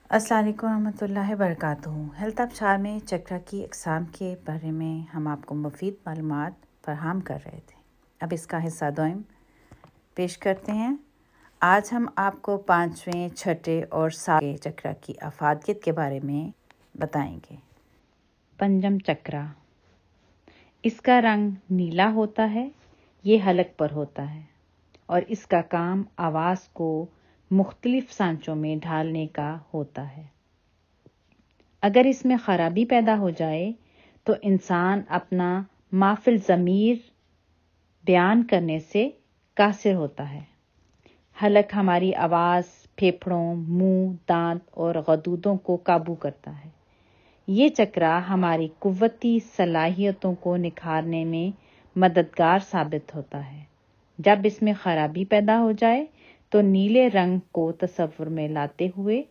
السلام علیکم ورحمۃ اللہ وبرکاتہ۔ ہیلتھ آبشار میں چکرا کی اقسام کے بارے میں ہم آپ کو مفید معلومات فراہم کر رہے تھے۔ اب اس کا حصہ دوئم پیش کرتے ہیں۔ آج ہم آپ کو 5ویں، 6ٹھے اور 7ویں چکرا کی افادیت کے بارے میں بتائیں گے۔ پنجم چکرا، اس کا رنگ نیلا ہوتا ہے، یہ حلق پر ہوتا ہے اور اس کا کام آواز کو مختلف سانچوں میں ڈھالنے کا ہوتا ہے۔ اگر اس میں خرابی پیدا ہو جائے تو انسان اپنا مافی الضمیر بیان کرنے سے قاصر ہوتا ہے۔ حلق ہماری آواز، پھیپھڑوں، منہ، دانت اور غدودوں کو قابو کرتا ہے۔ یہ چکرا ہماری قوتی صلاحیتوں کو نکھارنے میں مددگار ثابت ہوتا ہے۔ جب اس میں خرابی پیدا ہو جائے تو نیلے رنگ کو تصور میں لاتے ہوئے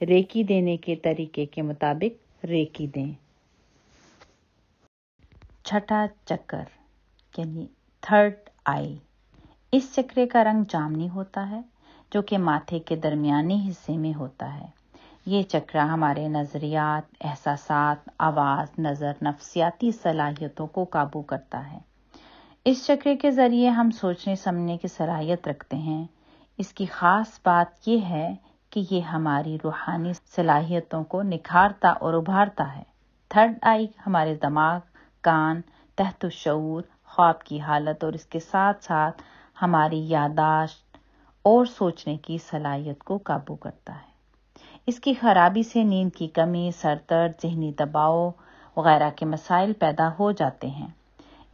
ریکی دینے کے طریقے کے مطابق ریکی دیں۔ 6ٹھا چکر یعنی تھرڈ آئی، اس چکرے کا رنگ جامنی ہوتا ہے جو کہ ماتھے کے درمیانی حصے میں ہوتا ہے۔ یہ چکرا ہمارے نظریات، احساسات، آواز، نظر، نفسیاتی صلاحیتوں کو قابو کرتا ہے۔ اس چکرے کے ذریعے ہم سوچنے سمجھنے کی صلاحیت رکھتے ہیں۔ اس کی خاص بات یہ ہے کہ یہ ہماری روحانی صلاحیتوں کو نکھارتا اور ابھارتا ہے۔ تھرڈ آئی ہمارے دماغ، کان، تحت الشعور، خواب کی حالت اور اس کے ساتھ ساتھ ہماری یادداشت اور سوچنے کی صلاحیت کو قابو کرتا ہے۔ اس کی خرابی سے نیند کی کمی، سر درد، ذہنی دباؤ وغیرہ کے مسائل پیدا ہو جاتے ہیں۔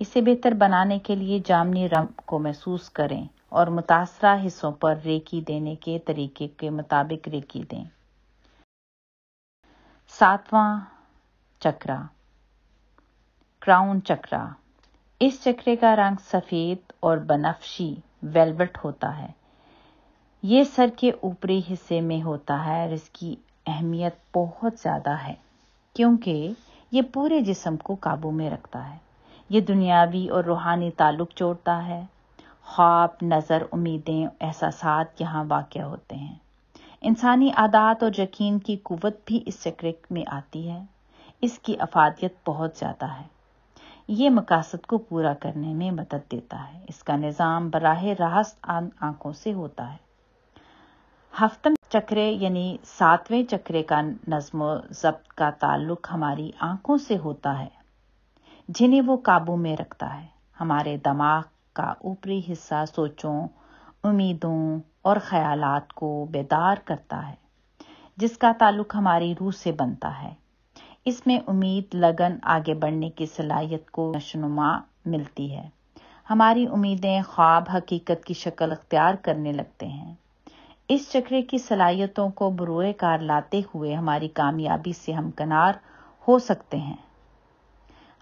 اسے بہتر بنانے کے لیے جامنی رنگ کو محسوس کریں اور متاثرہ حصوں پر ریکی دینے کے طریقے کے مطابق ریکی دیں۔ 7واں چکرا، کراؤن چکرا، اس چکرے کا رنگ سفید اور بنفشی ویلوٹ ہوتا ہے۔ یہ سر کے اوپری حصے میں ہوتا ہے اور اس کی اہمیت بہت زیادہ ہے کیونکہ یہ پورے جسم کو قابو میں رکھتا ہے۔ یہ دنیاوی اور روحانی تعلق جوڑتا ہے۔ خواب، نظر، امیدیں، احساسات یہاں واقع ہوتے ہیں۔ انسانی عادات اور یقین کی قوت بھی اس چکرے میں آتی ہے۔ اس کی افادیت بہت زیادہ ہے۔ یہ مقاصد کو پورا کرنے میں مدد دیتا ہے۔ اس کا نظام براہ راست آنکھوں سے ہوتا ہے۔ ہفتم چکرے یعنی 7ویں چکرے کا نظم و ضبط کا تعلق ہماری آنکھوں سے ہوتا ہے جنہیں وہ قابو میں رکھتا ہے۔ ہمارے دماغ کا اوپری حصہ سوچوں، امیدوں اور خیالات کو بیدار کرتا ہے جس کا تعلق ہماری روح سے بنتا ہے۔ اس میں امید، لگن، آگے بڑھنے کی صلاحیت کو نشوونما ملتی ہے۔ ہماری امیدیں، خواب حقیقت کی شکل اختیار کرنے لگتے ہیں۔ اس چکرے کی صلاحیتوں کو بروئے کار لاتے ہوئے ہماری کامیابی سے ہمکنار ہو سکتے ہیں۔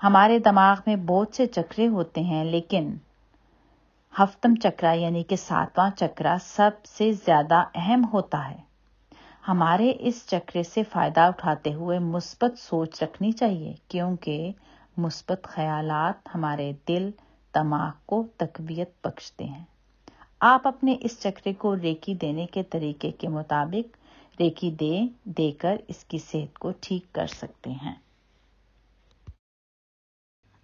ہمارے دماغ میں بہت سے چکرے ہوتے ہیں لیکن ہفتم چکرا یعنی کہ 7واں چکرا سب سے زیادہ اہم ہوتا ہے۔ ہمارے اس چکرے سے فائدہ اٹھاتے ہوئے مثبت سوچ رکھنی چاہیے کیونکہ مثبت خیالات ہمارے دل، دماغ کو تقویت بخشتے ہیں۔ آپ اپنے اس چکرے کو ریکی دینے کے طریقے کے مطابق ریکی دے کر اس کی صحت کو ٹھیک کر سکتے ہیں۔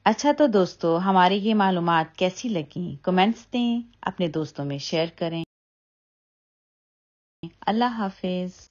اچھا تو دوستو، ہماری یہ معلومات کیسی لگیں؟ کمنٹس دیں، اپنے دوستوں میں شیئر کریں۔ اللہ حافظ۔